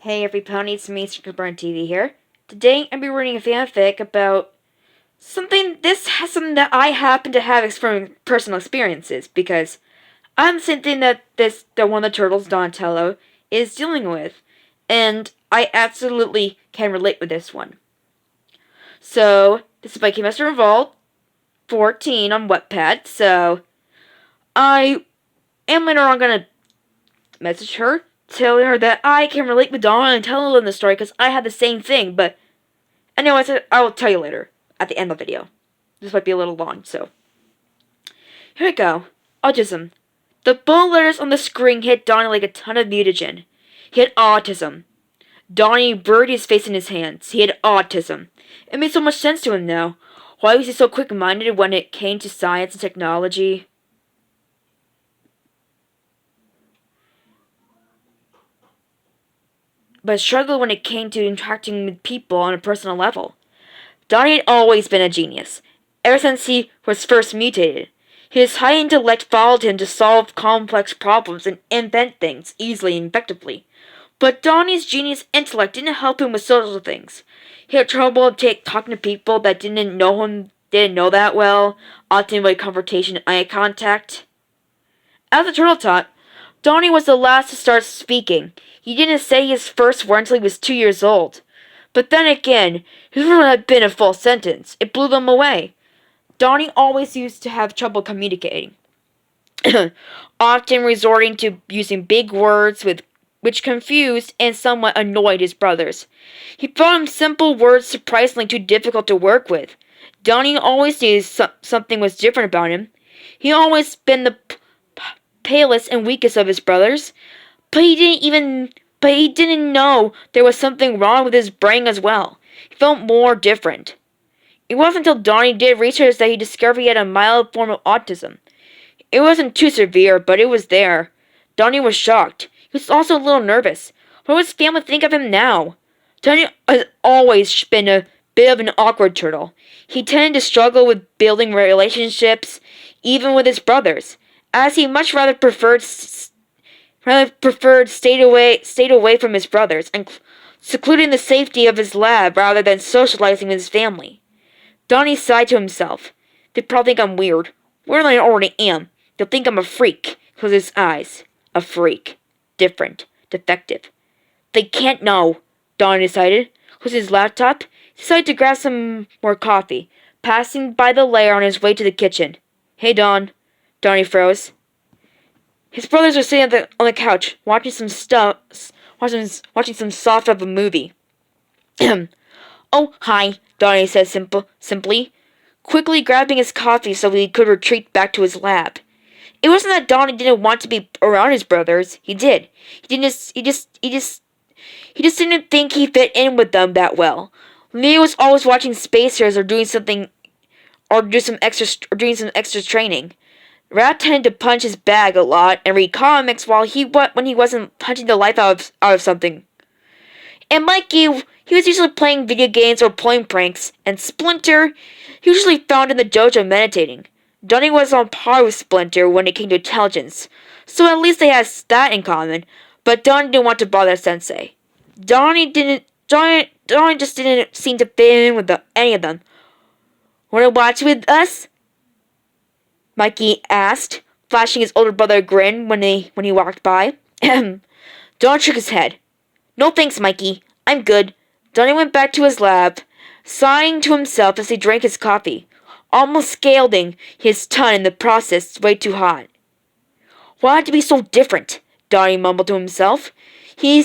Hey everybody, it's me, Burn TV here. Today I'm be reading a fanfic about something that I happen to have from personal experiences because I'm the same thing that one of the turtles, Donatello, is dealing with, and I absolutely can relate with this one. So this is by Chemistry Revolt 14 on Wattpad. So I am later on gonna message her, tell her that I can relate with Donna and tell her in the story because I had the same thing. But anyways, I will tell you later at the end of the video. This might be a little long, so here we go. Autism. The bold letters on the screen hit Donnie like a ton of mutagen. He had autism. Donnie buried his face in his hands. He had autism. It made so much sense to him now. Why was he so quick-minded when it came to science and technology? But struggled when it came to interacting with people on a personal level. Donnie had always been a genius, ever since he was first mutated. His high intellect followed him to solve complex problems and invent things easily and effectively. But Donnie's genius intellect didn't help him with social things. He had trouble talking to people that didn't know that well, often avoid confrontation and eye contact. As the turtle taught, Donnie was the last to start speaking. He didn't say his first word until he was 2 years old. But then again, his word had been a full sentence. It blew them away. Donnie always used to have trouble communicating, often resorting to using big words which confused and somewhat annoyed his brothers. He found simple words surprisingly too difficult to work with. Donnie always knew something was different about him. He always been the palest and weakest of his brothers, but he didn't know there was something wrong with his brain as well. He felt more different. It wasn't until Donnie did research that he discovered he had a mild form of autism. It wasn't too severe, but it was there. Donnie was shocked. He was also a little nervous. What would his family think of him now? Donnie has always been a bit of an awkward turtle. He tended to struggle with building relationships, even with his brothers, as he much rather preferred stayed away from his brothers and secluded in the safety of his lab rather than socializing with his family. Donnie sighed to himself. They probably think I'm weird. Weirder than I already am. They'll think I'm a freak. Closed his eyes. A freak. Different. Defective. They can't know, Donnie decided. Closed his laptop. He decided to grab some more coffee, passing by the lair on his way to the kitchen. Hey, Don. Donnie froze. His brothers were sitting on the couch, watching some soft of a movie. Oh, hi, Donnie said simply, quickly grabbing his coffee so he could retreat back to his lab. It wasn't that Donnie didn't want to be around his brothers. He did. He just didn't think he fit in with them that well. Leo was always watching Spacers or doing some extra training. Rat tended to punch his bag a lot and read comics when he wasn't punching the life out of something. And Mikey, he was usually playing video games or pulling pranks, and Splinter, he usually found in the dojo meditating. Donnie was on par with Splinter when it came to intelligence, so at least they had that in common, but Donnie didn't want to bother Sensei. Donnie just didn't seem to fit in with any of them. Want to watch with us? Mikey asked, flashing his older brother a grin when he walked by. Don shook his head. No thanks, Mikey. I'm good. Donnie went back to his lab, sighing to himself as he drank his coffee, almost scalding his tongue in the process way too hot. Why had to be so different? Donnie mumbled to himself. He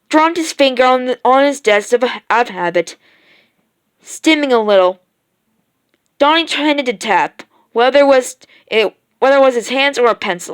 drummed his finger on his desk out of habit, stimming a little. Donnie tended to tap, whether it was his hands or a pencil.